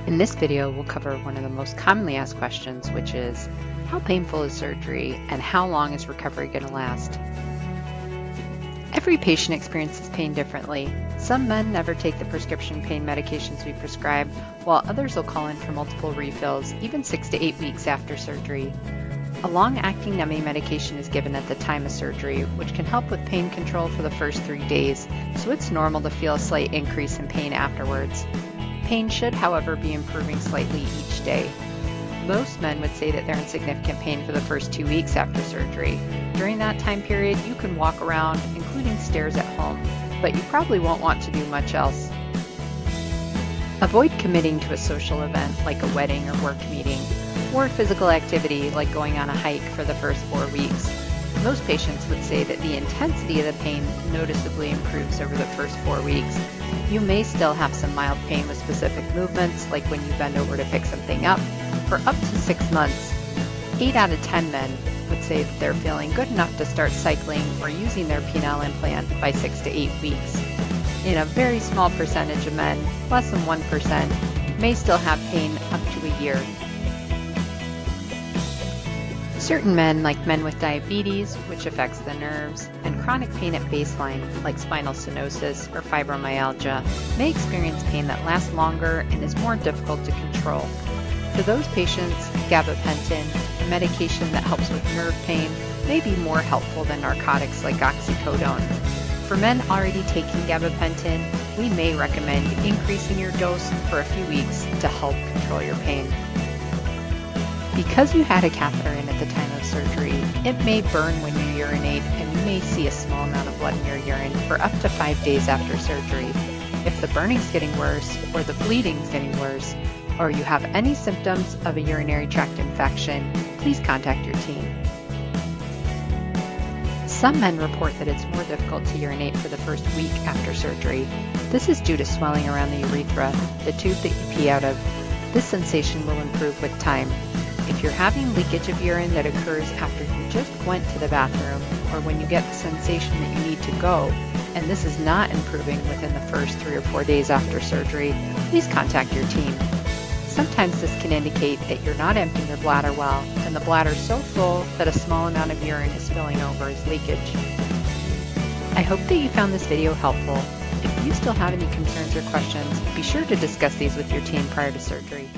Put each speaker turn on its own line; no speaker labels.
In this video, we'll cover one of the most commonly asked questions, which is, how painful is surgery and how long is recovery going to last? Every patient experiences pain differently. Some men never take the prescription pain medications we prescribe, while others will call in for multiple refills, even 6 to 8 weeks after surgery. A long-acting numbing medication is given at the time of surgery, which can help with pain control for the first 3 days, so it's normal to feel a slight increase in pain afterwards. Pain should, however, be improving slightly each day. Most men would say that they're in significant pain for the first 2 weeks after surgery. During that time period, you can walk around, including stairs at home, but you probably won't want to do much else. Avoid committing to a social event like a wedding or work meeting, or physical activity like going on a hike for the first 4 weeks. Most patients would say that the intensity of the pain noticeably improves over the first 4 weeks. You may still have some mild pain with specific movements, like when you bend over to pick something up, for up to 6 months. 8 out of 10 men would say that they're feeling good enough to start cycling or using their penile implant by 6 to 8 weeks. In a very small percentage of men, less than 1%, may still have pain up to a year. Certain men, like men with diabetes, which affects the nerves, and chronic pain at baseline, like spinal stenosis or fibromyalgia, may experience pain that lasts longer and is more difficult to control. For those patients, gabapentin, a medication that helps with nerve pain, may be more helpful than narcotics like oxycodone. For men already taking gabapentin, we may recommend increasing your dose for a few weeks to help control your pain. Because you had a catheter in at the time of surgery, it may burn when you urinate and you may see a small amount of blood in your urine for up to 5 days after surgery. If the burning's getting worse or the bleeding's getting worse, or you have any symptoms of a urinary tract infection, please contact your team. Some men report that it's more difficult to urinate for the first week after surgery. This is due to swelling around the urethra, the tube that you pee out of. This sensation will improve with time. If you're having leakage of urine that occurs after you just went to the bathroom, or when you get the sensation that you need to go, and this is not improving within the first 3 or 4 days after surgery, please contact your team. Sometimes this can indicate that you're not emptying your bladder well, and the bladder is so full that a small amount of urine is spilling over as leakage. I hope that you found this video helpful. If you still have any concerns or questions, be sure to discuss these with your team prior to surgery.